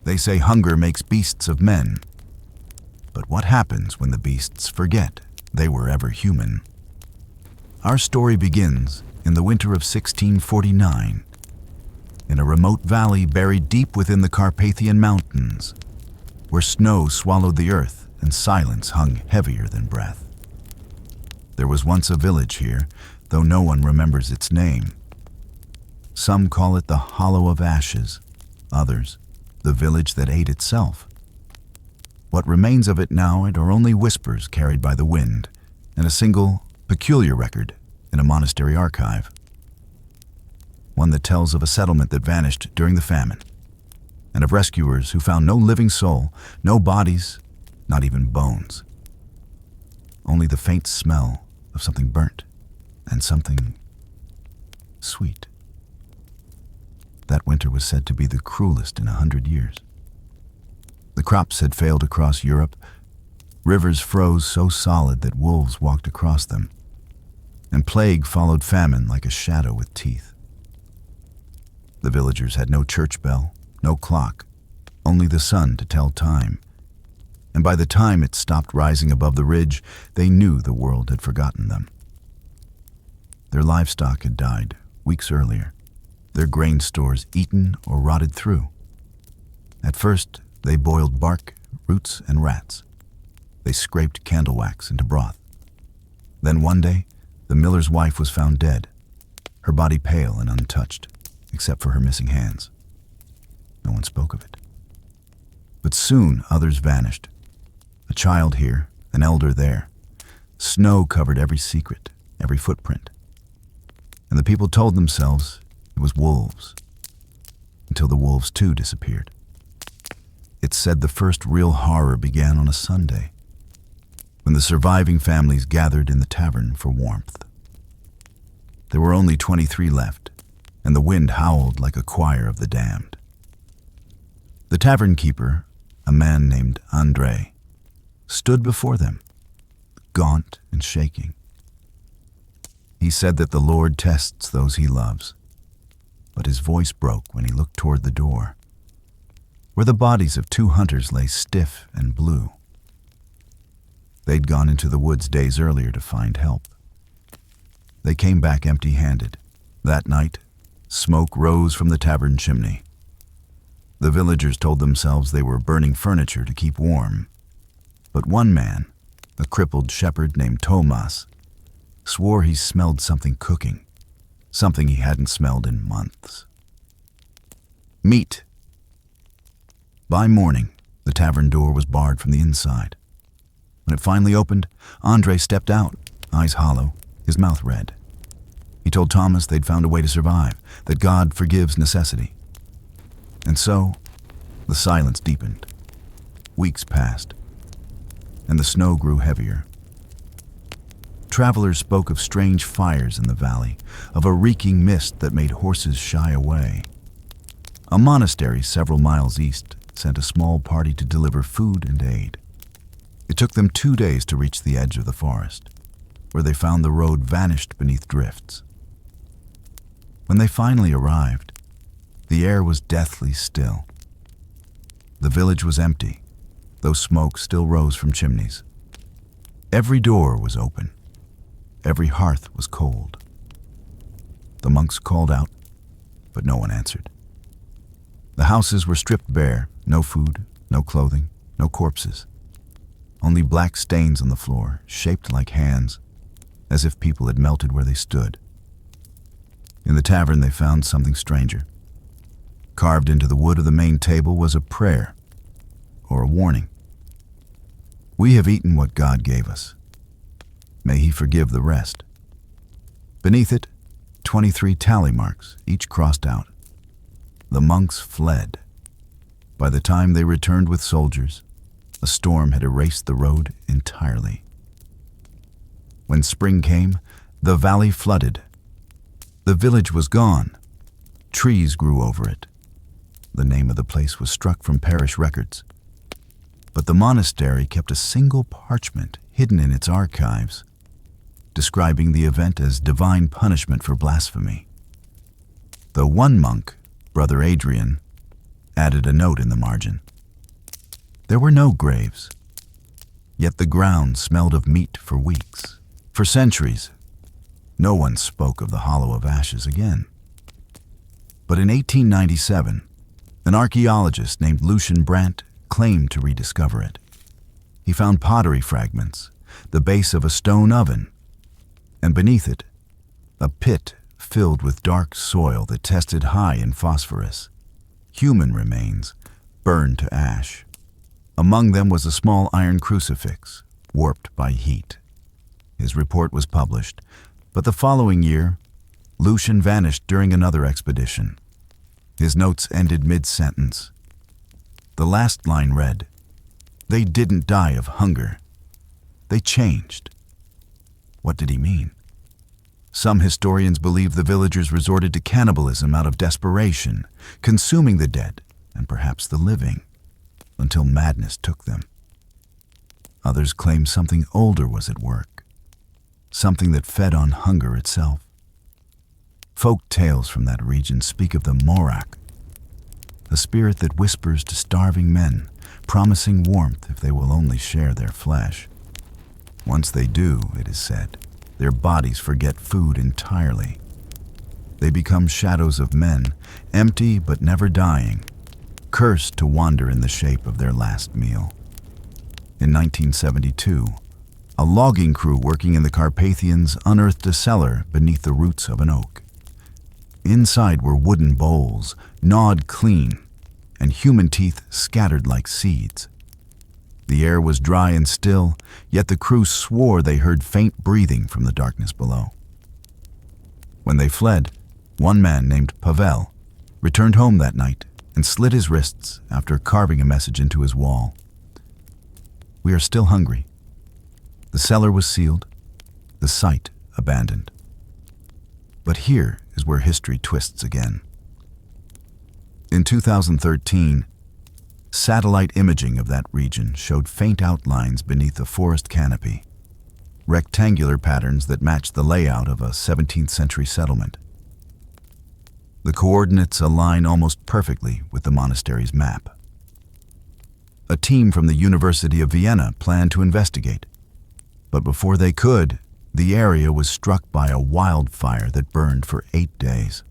They say hunger makes beasts of men. But what happens when the beasts forget they were ever human? Our story begins in the winter of 1649, in a remote valley buried deep within the Carpathian Mountains, where snow swallowed the earth and silence hung heavier than breath. There was once a village here, though no one remembers its name. Some call it the Hollow of Ashes, others, the village that ate itself. What remains of it now are only whispers carried by the wind, and a single, peculiar record in a monastery archive. One that tells of a settlement that vanished during the famine, and of rescuers who found no living soul, no bodies, not even bones. Only the faint smell of something burnt and something sweet. That winter was said to be the cruelest in 100 years. The crops had failed across Europe. Rivers froze so solid that wolves walked across them, and plague followed famine like a shadow with teeth. The villagers had no church bell, no clock, only the sun to tell time. And by the time it stopped rising above the ridge, they knew the world had forgotten them. Their livestock had died weeks earlier, their grain stores eaten or rotted through. At first, they boiled bark, roots, and rats. They scraped candle wax into broth. Then one day, the miller's wife was found dead, her body pale and untouched, except for her missing hands. No one spoke of it. But soon others vanished. A child here, an elder there. Snow covered every secret, every footprint. And the people told themselves it was wolves, until the wolves too disappeared. It's said the first real horror began on a Sunday, when the surviving families gathered in the tavern for warmth. There were only 23 left, and the wind howled like a choir of the damned. The tavern keeper, a man named Andre, stood before them, gaunt and shaking. He said that the Lord tests those he loves, but his voice broke when he looked toward the door, where the bodies of 2 hunters lay stiff and blue. They'd gone into the woods days earlier to find help. They came back empty-handed. That night, smoke rose from the tavern chimney. The villagers told themselves they were burning furniture to keep warm. But one man, a crippled shepherd named Thomas, swore he smelled something cooking, something he hadn't smelled in months. Meat. By morning, the tavern door was barred from the inside. When it finally opened, Andre stepped out, eyes hollow, his mouth red. He told Thomas they'd found a way to survive, that God forgives necessity. And so, the silence deepened. Weeks passed, and the snow grew heavier. Travelers spoke of strange fires in the valley, of a reeking mist that made horses shy away. A monastery several miles east sent a small party to deliver food and aid. It took them 2 days to reach the edge of the forest, where they found the road vanished beneath drifts. When they finally arrived, the air was deathly still. The village was empty, though smoke still rose from chimneys. Every door was open. Every hearth was cold. The monks called out, but no one answered. The houses were stripped bare, no food, no clothing, no corpses. Only black stains on the floor, shaped like hands, as if people had melted where they stood. In the tavern they found something stranger. Carved into the wood of the main table was a prayer, or a warning. We have eaten what God gave us. May he forgive the rest. Beneath it, 23 tally marks, each crossed out. The monks fled. By the time they returned with soldiers, a storm had erased the road entirely. When spring came, the valley flooded. The village was gone. Trees grew over it. The name of the place was struck from parish records. But the monastery kept a single parchment hidden in its archives, describing the event as divine punishment for blasphemy. Though one monk, Brother Adrian, added a note in the margin. There were no graves, yet the ground smelled of meat for weeks. For centuries, no one spoke of the Hollow of Ashes again. But in 1897, an archaeologist named Lucian Brandt claimed to rediscover it. He found pottery fragments, the base of a stone oven, and beneath it, a pit filled with dark soil that tested high in phosphorus. Human remains, burned to ash. Among them was a small iron crucifix, warped by heat. His report was published, but the following year, Lucian vanished during another expedition. His notes ended mid-sentence. The last line read, "They didn't die of hunger. They changed." What did he mean? Some historians believe the villagers resorted to cannibalism out of desperation, consuming the dead and perhaps the living, until madness took them. Others claim something older was at work, something that fed on hunger itself. Folk tales from that region speak of the Morak, a spirit that whispers to starving men, promising warmth if they will only share their flesh. Once they do, it is said, their bodies forget food entirely. They become shadows of men, empty but never dying, cursed to wander in the shape of their last meal. In 1972, a logging crew working in the Carpathians unearthed a cellar beneath the roots of an oak. Inside were wooden bowls, gnawed clean, and human teeth scattered like seeds. The air was dry and still, yet the crew swore they heard faint breathing from the darkness below. When they fled, one man named Pavel returned home that night and slit his wrists after carving a message into his wall. "We are still hungry." The cellar was sealed, the site abandoned. But here is where history twists again. In 2013, satellite imaging of that region showed faint outlines beneath a forest canopy, rectangular patterns that matched the layout of a 17th century settlement. The coordinates align almost perfectly with the monastery's map. A team from the University of Vienna planned to investigate, but before they could, the area was struck by a wildfire that burned for 8 days.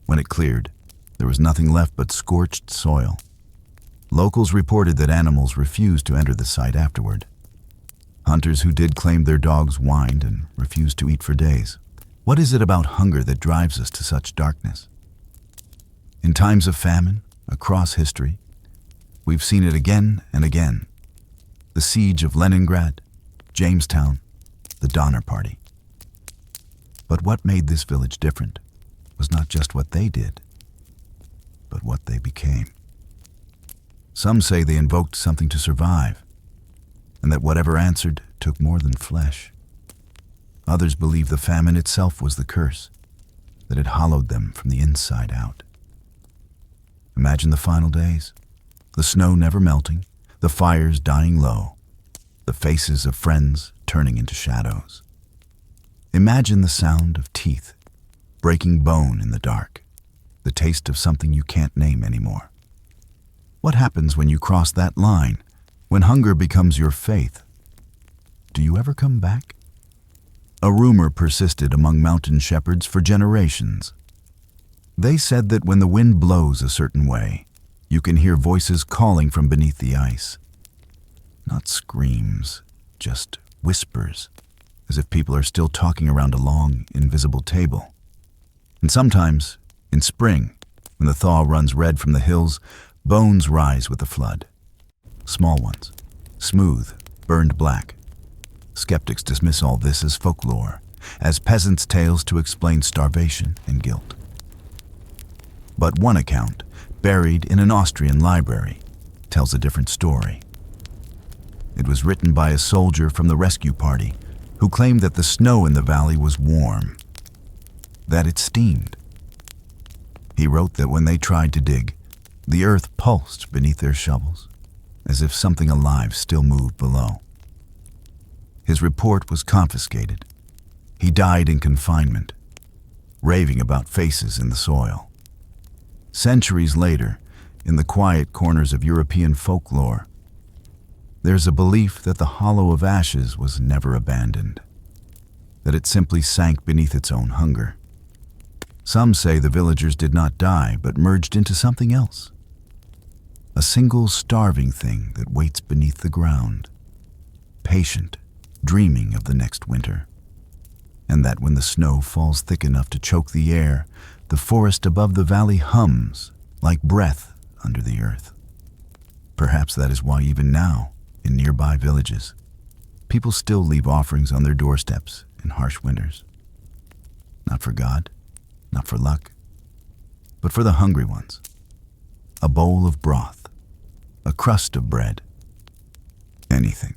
When it cleared, there was nothing left but scorched soil. Locals reported that animals refused to enter the site afterward. Hunters who did claimed their dogs whined and refused to eat for days. What is it about hunger that drives us to such darkness? In times of famine, across history, we've seen it again and again. The siege of Leningrad, Jamestown, the Donner Party. But what made this village different was not just what they did, but what they became. Some say they invoked something to survive, and that whatever answered took more than flesh. Others believe the famine itself was the curse, that it hollowed them from the inside out. Imagine the final days, the snow never melting, the fires dying low, the faces of friends turning into shadows. Imagine the sound of teeth breaking bone in the dark, the taste of something you can't name anymore. What happens when you cross that line, when hunger becomes your faith? Do you ever come back? A rumor persisted among mountain shepherds for generations. They said that when the wind blows a certain way, you can hear voices calling from beneath the ice. Not screams, just whispers, as if people are still talking around a long, invisible table. And sometimes, in spring, when the thaw runs red from the hills, bones rise with the flood. Small ones, smooth, burned black. Skeptics dismiss all this as folklore, as peasants' tales to explain starvation and guilt. But one account, buried in an Austrian library, tells a different story. It was written by a soldier from the rescue party who claimed that the snow in the valley was warm, that it steamed. He wrote that when they tried to dig, the earth pulsed beneath their shovels, as if something alive still moved below. His report was confiscated. He died in confinement, raving about faces in the soil. Centuries later, in the quiet corners of European folklore, there's a belief that the hollow of ashes was never abandoned, that it simply sank beneath its own hunger. Some say the villagers did not die, but merged into something else. A single starving thing that waits beneath the ground, patient, dreaming of the next winter. And that when the snow falls thick enough to choke the air, the forest above the valley hums like breath under the earth. Perhaps that is why even now, in nearby villages, people still leave offerings on their doorsteps in harsh winters. Not for God, not for luck, but for the hungry ones. A bowl of broth, a crust of bread, anything,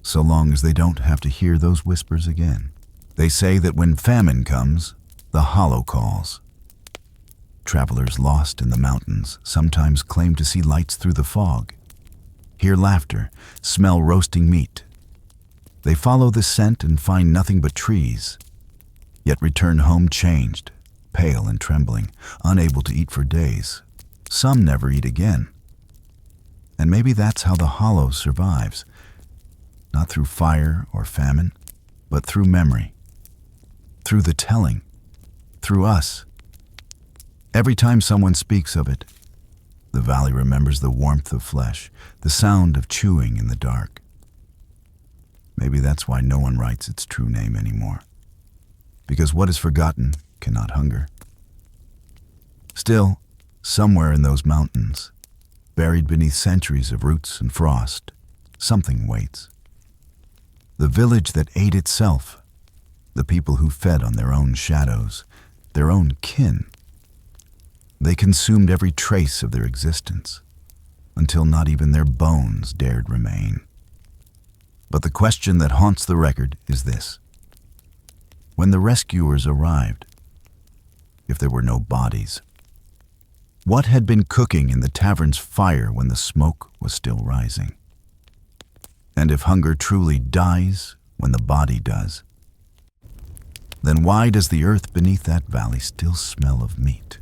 so long as they don't have to hear those whispers again. They say that when famine comes, the hollow calls. Travelers lost in the mountains sometimes claim to see lights through the fog, hear laughter, smell roasting meat. They follow the scent and find nothing but trees, yet return home changed, pale and trembling, unable to eat for days. Some never eat again. And maybe that's how the hollow survives, not through fire or famine, but through memory, through the telling, through us. Every time someone speaks of it, the valley remembers the warmth of flesh, the sound of chewing in the dark. Maybe that's why no one writes its true name anymore, because what is forgotten cannot hunger. Still, somewhere in those mountains, buried beneath centuries of roots and frost, something waits. The village that ate itself, the people who fed on their own shadows, their own kin. They consumed every trace of their existence, until not even their bones dared remain. But the question that haunts the record is this. When the rescuers arrived, if there were no bodies, what had been cooking in the tavern's fire when the smoke was still rising? And if hunger truly dies when the body does, then why does the earth beneath that valley still smell of meat?